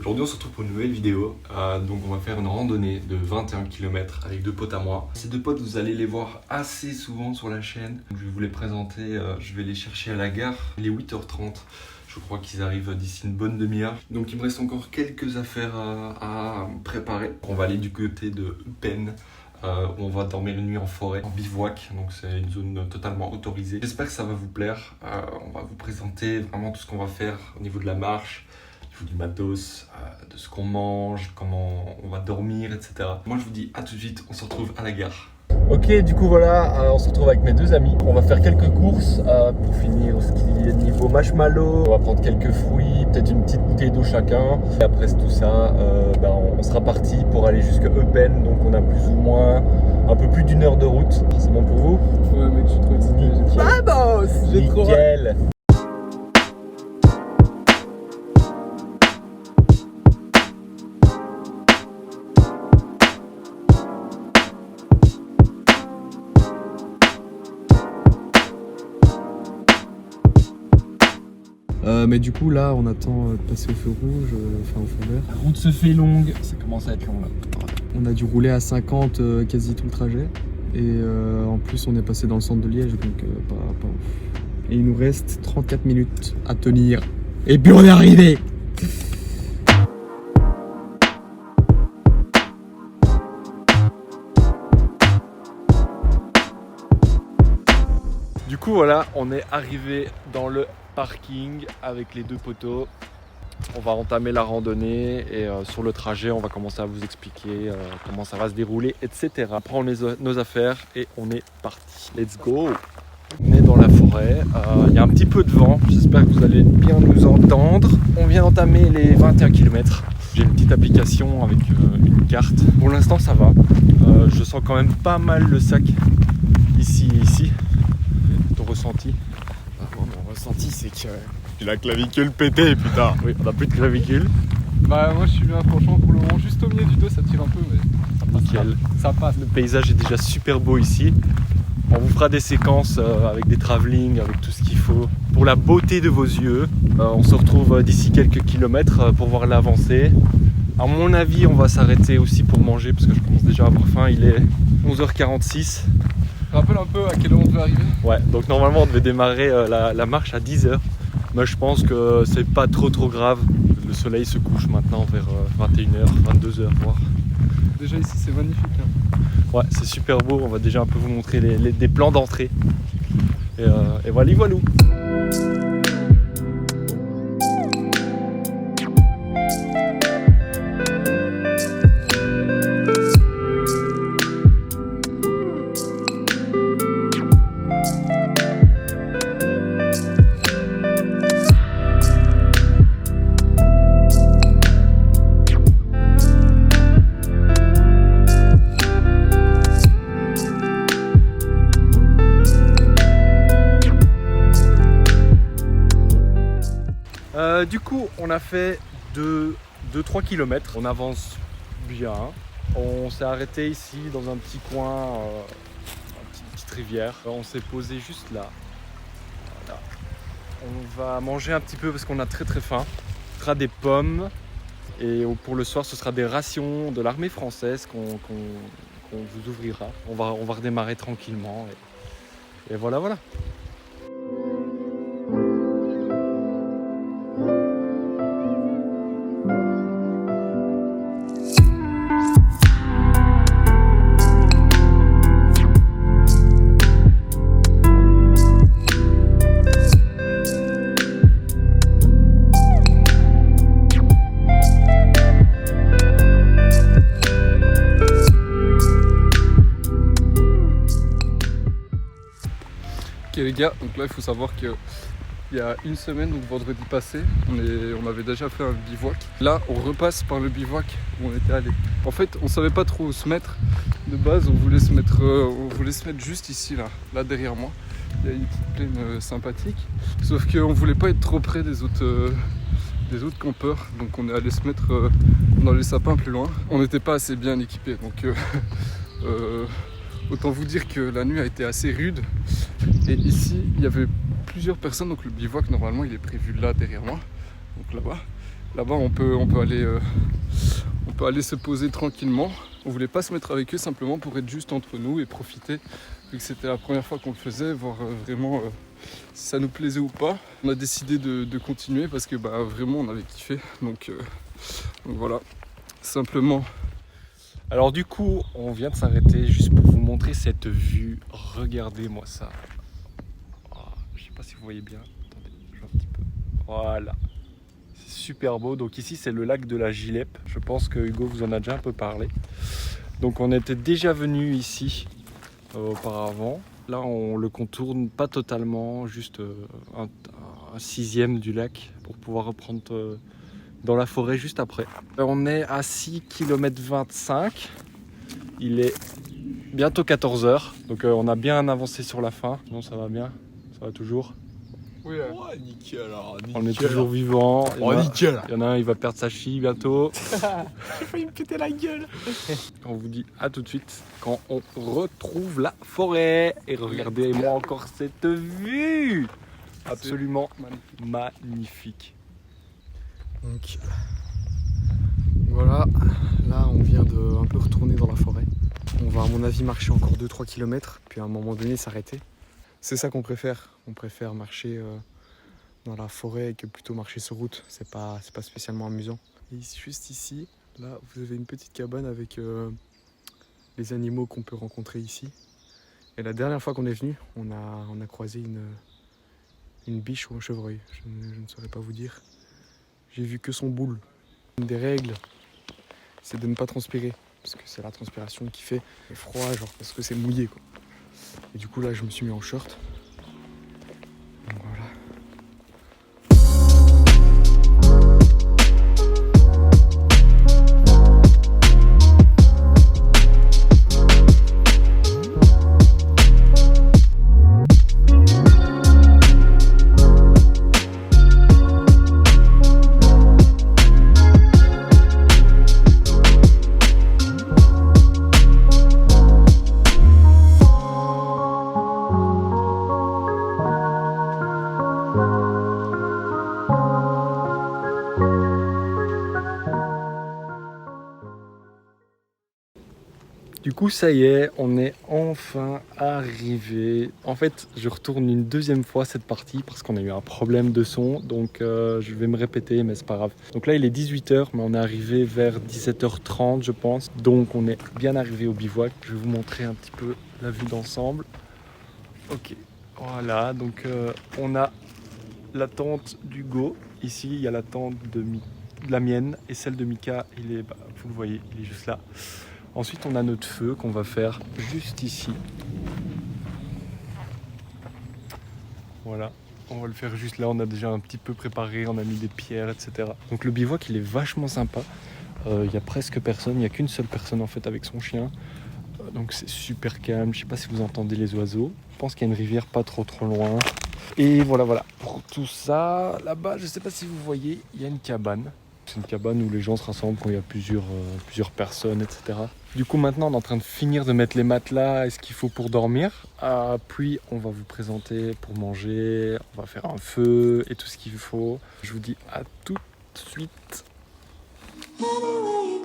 Aujourd'hui on se retrouve pour une nouvelle vidéo, donc on va faire une randonnée de 21 km avec deux potes à moi. Ces deux potes vous allez les voir assez souvent sur la chaîne, donc je vais vous les présenter, je vais les chercher à la gare, il est 8h30. Je crois qu'ils arrivent d'ici une bonne demi-heure. Donc il me reste encore quelques affaires à préparer. On va aller du côté de Eupen, où on va dormir une nuit en forêt, en bivouac. Donc c'est une zone totalement autorisée. J'espère que ça va vous plaire. On va vous présenter vraiment tout ce qu'on va faire au niveau de la marche, au niveau du matos, de ce qu'on mange, comment on va dormir, etc. Moi je vous dis à tout de suite, on se retrouve à la gare. Ok, du coup voilà, on se retrouve avec mes deux amis. On va faire quelques courses pour finir ce qui est niveau marshmallow. On va prendre quelques fruits, peut-être une petite bouteille d'eau chacun. Et après tout ça, on sera parti pour aller jusqu'à Eupen. Donc on a plus ou moins un peu plus d'une heure de route. C'est bon pour vous? Ouais mec, je suis trop excité. Vamos! J'ai trop Nickel! Mais du coup là on attend de passer au feu rouge, enfin au feu vert. La route se fait longue, ça commence à être long là. On a dû rouler à 50 quasi tout le trajet. Et en plus on est passé dans le centre de Liège, donc pas ouf. Et il nous reste 34 minutes à tenir. Et puis on est arrivé! Du coup voilà, on est arrivé dans le parking avec les deux poteaux. On va entamer la randonnée et sur le trajet on va commencer à vous expliquer comment ça va se dérouler, etc. On prend nos affaires et on est parti. Let's go! On est dans la forêt, il y a un petit peu de vent, j'espère que vous allez bien nous entendre. On vient d'entamer les 21 km. J'ai une petite application avec une carte. Pour l'instant ça va, je sens quand même pas mal le sac ici et ici. Ton ressenti? Mon ressenti c'est que... J'ai la clavicule pétée, putain. Oui, on a plus de clavicule. Bah moi je suis bien, franchement pour le moment juste au milieu du dos ça tire un peu mais ça passe. Nickel. Ça passe. Le paysage est déjà super beau ici. On vous fera des séquences avec des travelling, avec tout ce qu'il faut. Pour la beauté de vos yeux, on se retrouve d'ici quelques kilomètres pour voir l'avancée. À mon avis, on va s'arrêter aussi pour manger parce que je commence déjà à avoir faim. Il est 11h46. Rappelle un peu à quelle heure on devait arriver. Ouais, donc normalement on devait démarrer la marche à 10h. Mais je pense que c'est pas trop grave. Le soleil se couche maintenant vers 21h, 22h voire. Déjà ici c'est magnifique. Hein. Ouais, c'est super beau. On va déjà un peu vous montrer des plans d'entrée. Et voilà. Du coup, on a fait 2-3 km. On avance bien. On s'est arrêté ici dans un petit coin, une petite rivière. On s'est posé juste là. Voilà. On va manger un petit peu parce qu'on a très faim. Ce sera des pommes. Et pour le soir, ce sera des rations de l'armée française qu'on vous ouvrira. On va redémarrer tranquillement. Et voilà. Ok les gars, donc là il faut savoir que il y a une semaine, donc vendredi passé, on avait déjà fait un bivouac. Là on repasse par le bivouac où on était allé. En fait on savait pas trop où se mettre. De base on voulait se mettre juste ici là derrière moi. Il y a une petite plaine sympathique. Sauf qu'on voulait pas être trop près des autres campeurs. Donc on est allé se mettre dans les sapins plus loin. On n'était pas assez bien équipés. Donc autant vous dire que la nuit a été assez rude. Et ici, il y avait plusieurs personnes. Donc le bivouac, normalement, il est prévu là, derrière moi. Donc là-bas. Là-bas, on peut aller se poser tranquillement. On voulait pas se mettre avec eux simplement pour être juste entre nous et profiter, vu que c'était la première fois qu'on le faisait, voir vraiment si ça nous plaisait ou pas. On a décidé de continuer parce que vraiment on avait kiffé. Donc voilà, simplement. Alors du coup, on vient de s'arrêter juste pour vous montrer cette vue. Regardez-moi ça. Oh, je sais pas si vous voyez bien. Attendez, je vois un petit peu. Voilà. C'est super beau. Donc ici, c'est le lac de la Gileppe. Je pense que Hugo vous en a déjà un peu parlé. Donc on était déjà venu ici auparavant. Là, on le contourne pas totalement, juste un sixième du lac pour pouvoir reprendre dans la forêt juste après. On est à 6 km 25. Il est bientôt 14h. Donc on a bien avancé sur la fin. Non, ça va bien. Ça va toujours. Oui, Ouais, nickel alors. On est toujours vivant. Oh, nickel. Il y en a un, il va perdre sa chie bientôt. J'ai failli me péter la gueule. On vous dit à tout de suite quand on retrouve la forêt. Et regardez-moi encore cette vue. Absolument magnifique. Donc voilà, là on vient de un peu retourner dans la forêt. On va à mon avis marcher encore 2-3 km, puis à un moment donné s'arrêter. C'est ça qu'on préfère. On préfère marcher dans la forêt que plutôt marcher sur route. C'est pas spécialement amusant. Et juste ici, là vous avez une petite cabane avec les animaux qu'on peut rencontrer ici. Et la dernière fois qu'on est venu, on a croisé une biche ou un chevreuil. Je ne saurais pas vous dire. J'ai vu que son boule. Une des règles, c'est de ne pas transpirer. Parce que c'est la transpiration qui fait froid, genre parce que c'est mouillé quoi. Et du coup là je me suis mis en short. Donc voilà. Du coup, ça y est, on est enfin arrivé. En fait, je retourne une deuxième fois cette partie parce qu'on a eu un problème de son. Donc, je vais me répéter, mais c'est pas grave. Donc là, il est 18h, mais on est arrivé vers 17h30, je pense. Donc, on est bien arrivé au bivouac. Je vais vous montrer un petit peu la vue d'ensemble. Ok, voilà. Donc, on a la tente d'Hugo. Ici, il y a la tente de la mienne et celle de Mika. Il est, vous le voyez, il est juste là. Ensuite, on a notre feu qu'on va faire juste ici. Voilà, on va le faire juste là. On a déjà un petit peu préparé, on a mis des pierres, etc. Donc le bivouac, il est vachement sympa. Il y a presque personne, il n'y a qu'une seule personne en fait avec son chien. Donc c'est super calme. Je sais pas si vous entendez les oiseaux. Je pense qu'il y a une rivière pas trop loin. Et voilà. Pour tout ça, là-bas, je sais pas si vous voyez, il y a une cabane. C'est une cabane où les gens se rassemblent quand il y a plusieurs personnes, etc. Du coup, maintenant, on est en train de finir de mettre les matelas et ce qu'il faut pour dormir. Puis, on va vous présenter pour manger. On va faire un feu et tout ce qu'il faut. Je vous dis à tout de suite. Anywhere you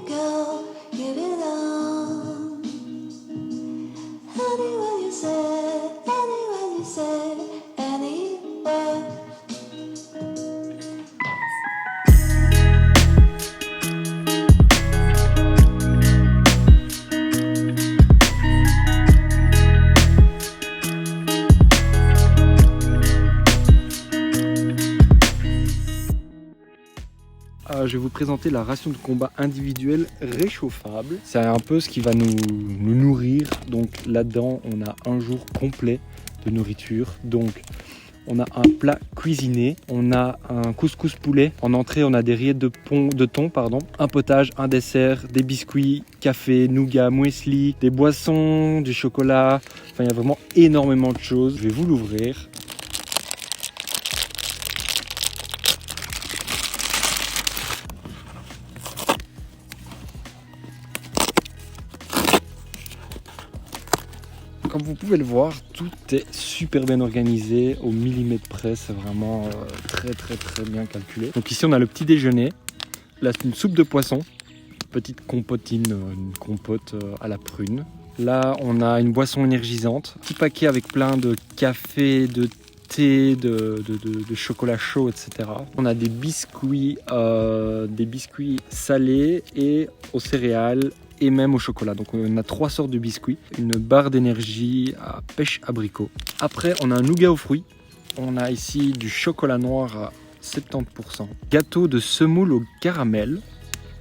go, you belong. Anywhere you say, anywhere. Je vais vous présenter la ration de combat individuelle réchauffable. C'est un peu ce qui va nous nourrir. Donc là-dedans, on a un jour complet de nourriture. Donc on a un plat cuisiné, on a un couscous poulet. En entrée, on a des rillettes de thon, un potage, un dessert, des biscuits, café, nougat, muesli, des boissons, du chocolat. Enfin, il y a vraiment énormément de choses. Je vais vous l'ouvrir. Comme vous pouvez le voir, tout est super bien organisé, au millimètre près, c'est vraiment très bien calculé. Donc ici on a le petit déjeuner, là c'est une soupe de poisson, petite compotine, une compote à la prune. Là on a une boisson énergisante, petit paquet avec plein de café, de thé, de chocolat chaud, etc. On a des biscuits salés et aux céréales, et même au chocolat. Donc on a 3 sortes de biscuits, une barre d'énergie à pêche abricot. Après on a un nougat aux fruits, on a ici du chocolat noir à 70%, gâteau de semoule au caramel,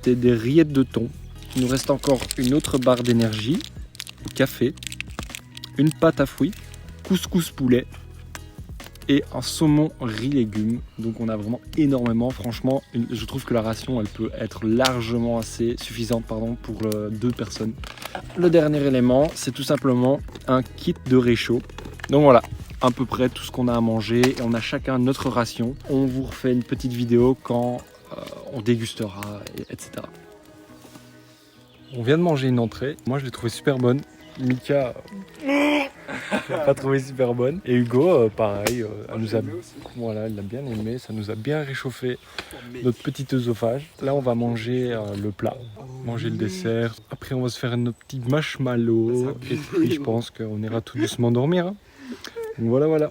des rillettes de thon. Il nous reste encore une autre barre d'énergie au café, une pâte à fruits, couscous poulet et un saumon riz légumes. Donc on a vraiment énormément, franchement je trouve que la ration elle peut être largement assez suffisante pour 2 personnes. Le dernier élément c'est tout simplement un kit de réchaud. Donc voilà, à peu près tout ce qu'on a à manger et on a chacun notre ration. On vous refait une petite vidéo quand on dégustera, etc. On vient de manger une entrée, moi je l'ai trouvée super bonne. Mika n'a pas trouvé super bonne. Et Hugo, pareil, il l'a bien aimé, ça nous a bien réchauffé notre petit œsophage. Là, on va manger le plat, manger le dessert. Après, on va se faire nos petits marshmallows. Et puis, je pense qu'on ira tout doucement dormir. Hein. Donc voilà.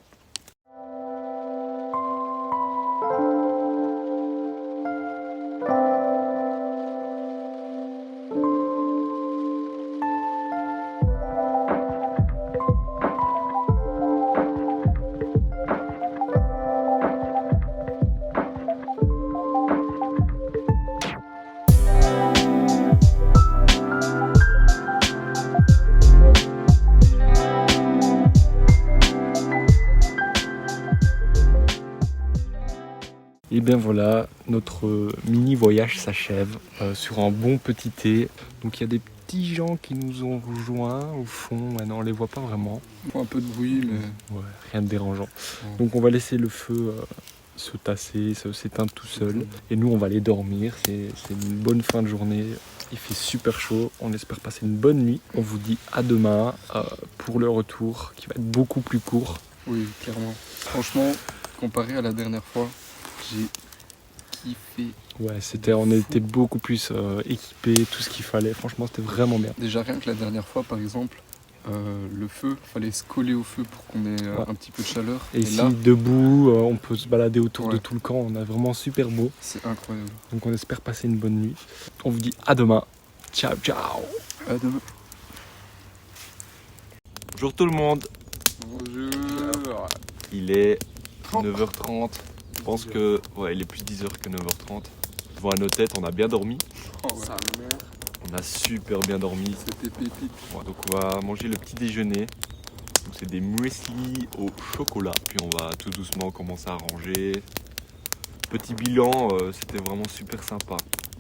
Et bien voilà, notre mini voyage s'achève sur un bon petit thé. Donc il y a des petits gens qui nous ont rejoints au fond, maintenant on les voit pas vraiment. Un peu de bruit mais... Ouais, rien de dérangeant. Ouais. Donc on va laisser le feu se tasser, s'éteindre tout seul. Et nous on va aller dormir, c'est une bonne fin de journée. Il fait super chaud, on espère passer une bonne nuit. On vous dit à demain pour le retour qui va être beaucoup plus court. Oui, clairement. Franchement, comparé à la dernière fois, j'ai kiffé. Ouais, on était beaucoup plus équipés, tout ce qu'il fallait. Franchement, c'était vraiment bien. Déjà rien que la dernière fois, par exemple, le feu, fallait se coller au feu pour qu'on ait un petit peu de chaleur. Et ici, là, debout, on peut se balader autour de tout le camp. On a vraiment super beau. C'est incroyable. Donc on espère passer une bonne nuit. On vous dit à demain. Ciao, ciao. À demain. Bonjour tout le monde. Bonjour. Il est 9h30. Je pense que il est plus 10h que 9h30. Je vois à nos têtes, on a bien dormi. On a super bien dormi. C'était pépite. Donc on va manger le petit déjeuner. Donc c'est des muesli au chocolat. Puis on va tout doucement commencer à ranger. Petit bilan, c'était vraiment super sympa.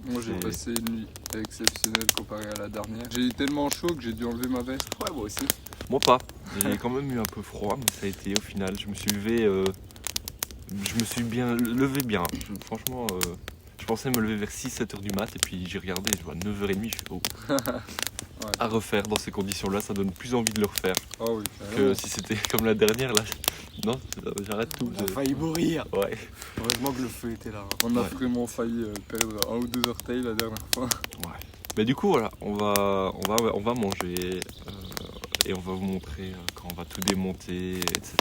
Moi j'ai passé une nuit exceptionnelle comparée à la dernière. J'ai eu tellement chaud que j'ai dû enlever ma veste. Ouais, moi aussi. Moi pas. J'ai quand même eu un peu froid, mais ça a été au final. Je me suis levé. Je me suis bien levé bien. Franchement, je pensais me lever vers 6-7h du mat et puis j'ai regardé, je vois 9h30, je fais Ouais. À refaire dans ces conditions-là, ça donne plus envie de le refaire Oh oui, que si c'était comme la dernière là. Non, j'arrête tout. On a failli mourir. Ouais. Heureusement que le feu était là. On a vraiment failli perdre 1 ou 2 orteils la dernière fois. Ouais. Mais du coup voilà, on va manger et on va vous montrer quand on va tout démonter, etc.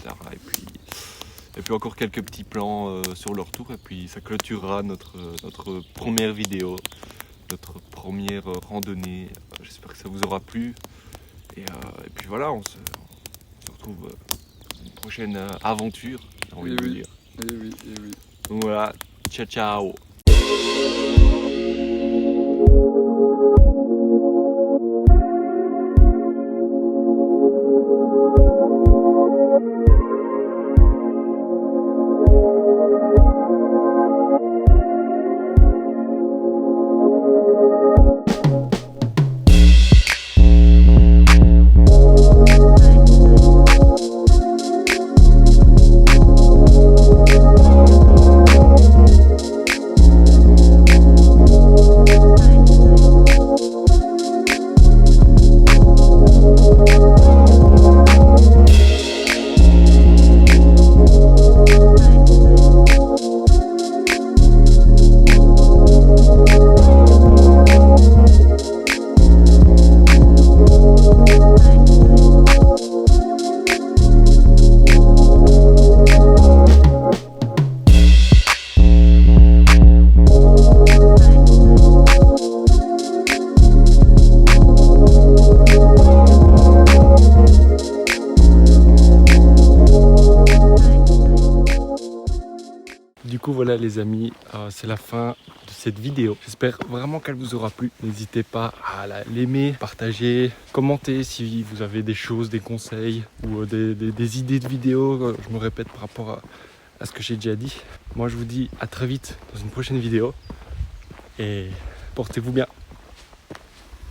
Et puis encore quelques petits plans sur le retour et puis ça clôturera notre première vidéo, notre première randonnée. J'espère que ça vous aura plu. Et puis voilà, on se retrouve pour une prochaine aventure, j'ai envie de vous dire. Et oui. Donc voilà, ciao ciao. coup voilà les amis, c'est la fin de cette vidéo. J'espère vraiment qu'elle vous aura plu. N'hésitez pas à l'aimer, partager, commenter si vous avez des choses, des conseils ou des idées de vidéos. Je me répète par rapport à ce que j'ai déjà dit. Moi je vous dis à très vite dans une prochaine vidéo et portez-vous bien.